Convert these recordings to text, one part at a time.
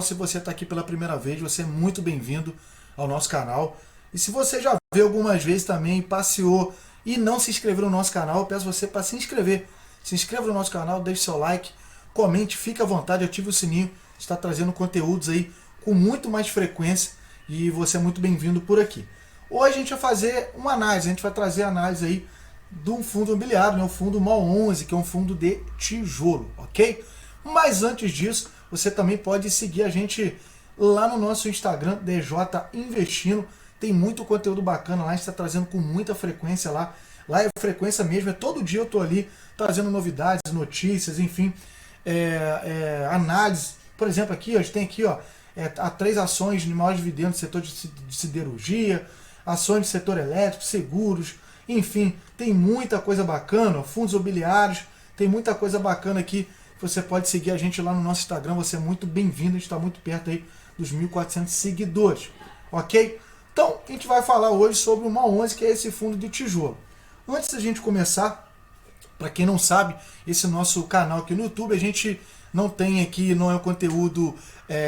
Se você está aqui pela primeira vez, você é muito bem-vindo ao nosso canal. E se você já veio algumas vezes também, passeou e não se inscreveu no nosso canal, eu peço você para se inscrever. Se inscreva no nosso canal, deixe seu like, comente, fique à vontade, ative o sininho. Está trazendo conteúdos aí com muito mais frequência e você é muito bem-vindo por aqui. Hoje a gente vai fazer uma análise, a gente vai trazer a análise aí de um fundo imobiliário, né, o fundo MOL 11, que é um fundo de tijolo, ok? Mas antes disso, você também pode seguir a gente lá no nosso Instagram, DJ Investindo. Tem muito conteúdo bacana lá, a gente está trazendo com muita frequência lá. Lá é frequência mesmo, é todo dia eu estou ali trazendo novidades, notícias, enfim, análise. Por exemplo, aqui a gente tem aqui, há 3 ações de maior dividendo do setor de siderurgia, ações de setor elétrico, seguros, enfim, tem muita coisa bacana, fundos imobiliários, tem muita coisa bacana aqui. Você pode seguir a gente lá no nosso Instagram, você é muito bem-vindo, a gente está muito perto aí dos 1.400 seguidores, ok? Então, a gente vai falar hoje sobre o MOL 11, que é esse fundo de tijolo. Antes da gente começar, para quem não sabe, esse nosso canal aqui no YouTube, a gente não tem aqui, não é um conteúdo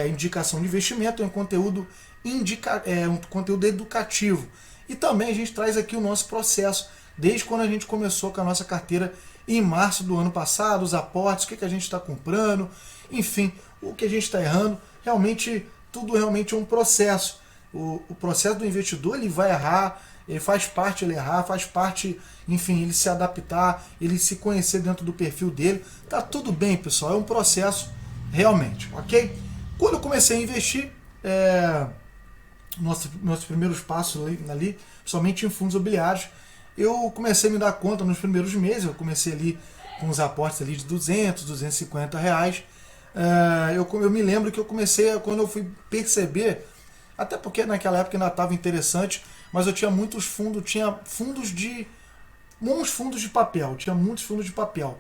indicação de investimento, é um conteúdo, um conteúdo educativo. E também a gente traz aqui o nosso processo, desde quando a gente começou com a nossa carteira em março do ano passado, os aportes, o que a gente está comprando, enfim, o que a gente está errando. Realmente, tudo realmente é um processo. O processo do investidor, ele vai errar, ele faz parte ele errar, faz parte, enfim, ele se adaptar, ele se conhecer dentro do perfil dele. Tá tudo bem, pessoal, é um processo realmente, ok? Quando eu comecei a investir, nossos primeiros passos ali, somente em fundos imobiliários, eu comecei a me dar conta nos primeiros meses, eu comecei ali com uns aportes ali de 200, 250 reais. Eu me lembro que eu comecei, quando eu fui perceber, até porque naquela época ainda estava interessante, mas eu tinha muitos fundos, uns fundos de papel, tinha muitos fundos de papel.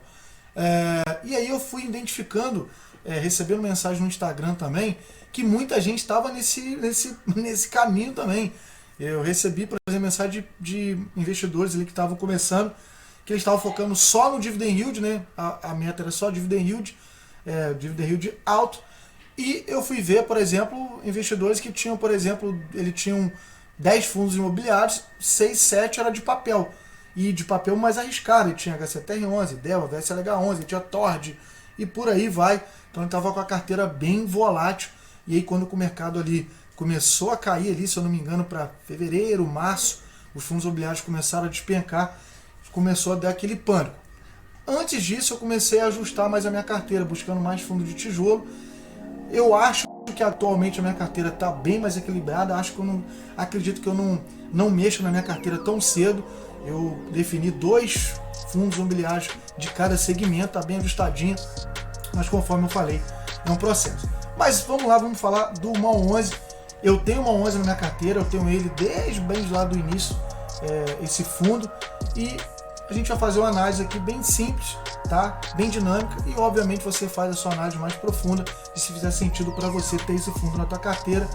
E aí eu fui identificando, recebendo mensagem no Instagram também, que muita gente estava nesse caminho também. Eu recebi, por exemplo, mensagem de investidores ali que estavam começando, que eles estavam focando só no dividend yield, né? A meta era só dividend yield alto. E eu fui ver, por exemplo, investidores que tinham, por exemplo, eles tinham 10 fundos imobiliários, 6, 7 era de papel. E de papel mais arriscado. Ele tinha HCTR11, DELA, VSLH11, tinha TORD e por aí vai. Então ele estava com a carteira bem volátil. E aí quando o mercado ali começou a cair ali, se eu não me engano, para fevereiro, março, os fundos imobiliários começaram a despencar, começou a dar aquele pânico. Antes disso, eu comecei a ajustar mais a minha carteira, buscando mais fundo de tijolo. Eu acho que atualmente a minha carteira está bem mais equilibrada, acredito que eu não mexo na minha carteira tão cedo. Eu defini 2 fundos imobiliários de cada segmento, está bem ajustadinho, mas conforme eu falei, é um processo. Mas vamos lá, vamos falar do MOL 11. Eu tenho o MOL 11 na minha carteira, eu tenho ele desde bem lá do início, esse fundo, e a gente vai fazer uma análise aqui bem simples, tá? Bem dinâmica, e obviamente você faz a sua análise mais profunda, e se fizer sentido para você ter esse fundo na tua carteira,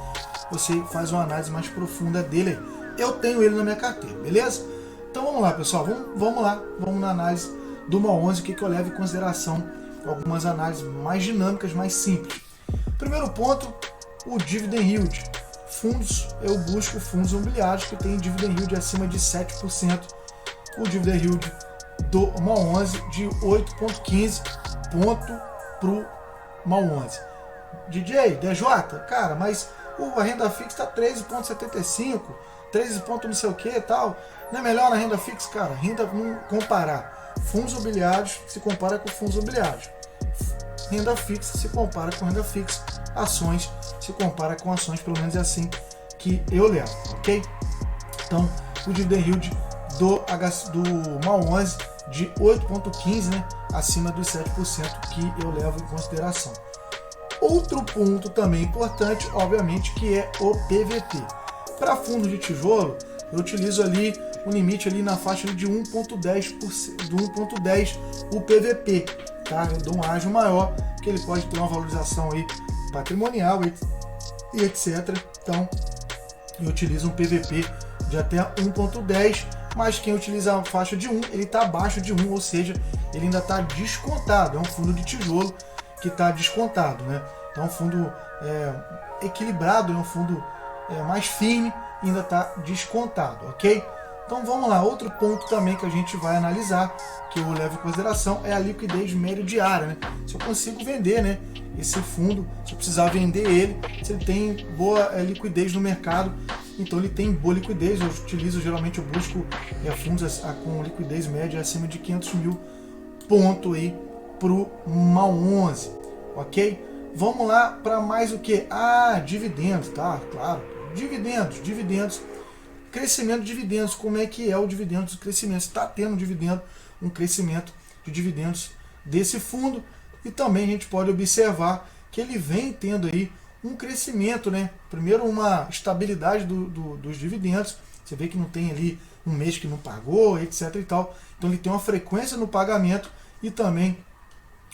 você faz uma análise mais profunda dele aí. Eu tenho ele na minha carteira, beleza? Então vamos lá, pessoal, vamos na análise do MOL 11, o que eu levo em consideração, algumas análises mais dinâmicas, mais simples. Primeiro ponto, o dividend yield. Fundos, eu busco fundos imobiliários que têm dividend yield acima de 7%. O dividend yield do MOL 11 de 8,15 ponto pro MOL 11. DJ, cara, mas a renda fixa está 13,75, 13 ponto não sei o que e tal. Não é melhor na renda fixa, cara? Renda, não comparar. Fundos imobiliários se compara com fundos imobiliários. Renda fixa se compara com renda fixa. Ações se compara com ações, pelo menos é assim que eu levo, ok? Então, o dividend yield do MOL 11 de 8,15, né, acima dos 7% que eu levo em consideração. Outro ponto também importante, obviamente, que é o PVP. Para fundo de tijolo, eu utilizo ali um limite ali na faixa de 1,10 o PVP, tá? Eu dou um ágio maior, que ele pode ter uma valorização aí patrimonial e etc. Então, eu utilizo um PVP de até 1,10, mas quem utiliza a faixa de 1, ele está abaixo de 1, ou seja, ele ainda está descontado. É um fundo de tijolo que está descontado, né? Então é um fundo equilibrado, é um fundo mais firme e ainda está descontado, ok? Então vamos lá, outro ponto também que a gente vai analisar, que eu levo em consideração, é a liquidez média diária, né? Se eu consigo vender, né, esse fundo, se eu precisar vender ele, se ele tem boa liquidez no mercado, então ele tem boa liquidez. Eu utilizo, geralmente eu busco fundos com liquidez média acima de 500 mil ponto aí para o MAL 11, ok? Vamos lá para mais o que? Dividendos, tá? Claro, dividendos. Crescimento de dividendos, como é que é o dividendo do crescimento? Está tendo um crescimento de dividendos desse fundo, e também a gente pode observar que ele vem tendo aí um crescimento, né? Primeiro uma estabilidade dos dividendos, você vê que não tem ali um mês que não pagou, etc e tal, então ele tem uma frequência no pagamento e também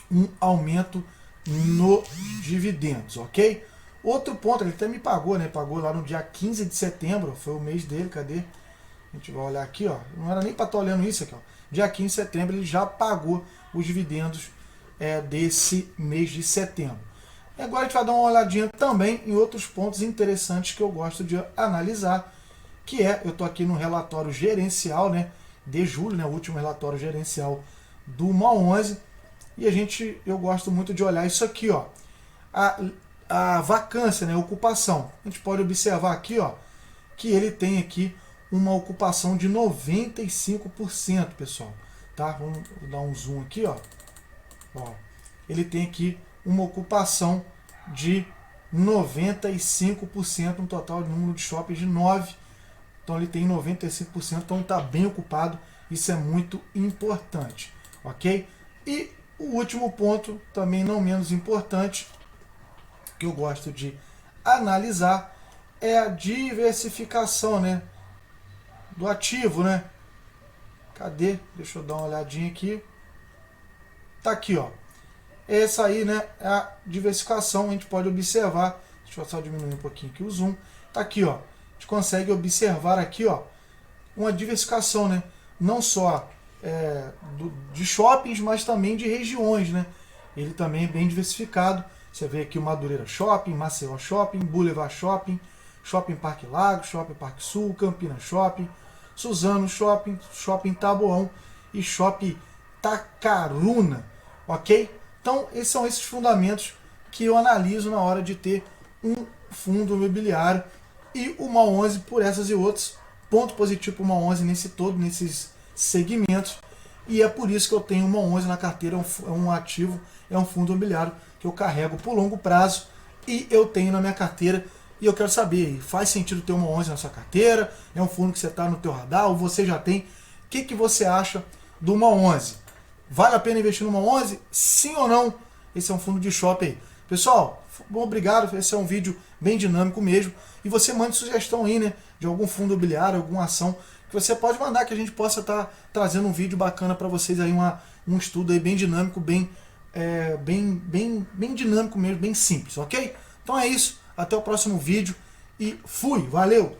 um aumento no dividendos, ok? Outro ponto, ele até me pagou, né? Pagou lá no dia 15 de setembro, foi o mês dele, cadê? A gente vai olhar aqui, ó. Não era nem para estar olhando isso aqui, ó. Dia 15 de setembro ele já pagou os dividendos desse mês de setembro. E agora a gente vai dar uma olhadinha também em outros pontos interessantes que eu gosto de analisar, que eu estou aqui no relatório gerencial, né? De julho, né? O último relatório gerencial do MAL 11. E eu gosto muito de olhar isso aqui, ó. A vacância, né, a ocupação. A gente pode observar aqui, ó, que ele tem aqui uma ocupação de 95%, pessoal. Tá? Vamos dar um zoom aqui, ó. Ele tem aqui uma ocupação de 95%, um total de número de shoppings de 9. Então ele tem 95%, então está bem ocupado. Isso é muito importante, ok? E o último ponto, também não menos importante, que eu gosto de analisar, é a diversificação, né, do ativo, né? Cadê? Deixa eu dar uma olhadinha aqui. Tá aqui, ó. Essa aí, né, é a diversificação. A gente pode observar. Deixa eu só diminuir um pouquinho aqui o zoom. Tá aqui, ó. A gente consegue observar aqui, ó, uma diversificação, né? Não só de shoppings, mas também de regiões, né? Ele também é bem diversificado. Você vê aqui o Madureira Shopping, Maceió Shopping, Boulevard Shopping, Shopping Parque Lago, Shopping Parque Sul, Campinas Shopping, Suzano Shopping, Shopping Taboão e Shopping Tacaruna, ok? Então, esses são esses fundamentos que eu analiso na hora de ter um fundo imobiliário, e o MAL 11 por essas e outras. Ponto positivo para o MAL 11 nesses segmentos, e é por isso que eu tenho o MAL 11 na carteira. É um ativo, é um fundo imobiliário que eu carrego por longo prazo e eu tenho na minha carteira. E eu quero saber, faz sentido ter uma 11 na sua carteira? É um fundo que você está no teu radar ou você já tem? O que você acha do uma 11? Vale a pena investir numa 11? Sim ou não? Esse é um fundo de shopping aí. Pessoal, obrigado. Esse é um vídeo bem dinâmico mesmo. E você mande sugestão aí, né, de algum fundo imobiliário, alguma ação que você pode mandar, que a gente possa estar trazendo um vídeo bacana para vocês aí, um estudo aí bem dinâmico, bem dinâmico mesmo, bem simples, ok? Então é isso. Até o próximo vídeo e fui, valeu!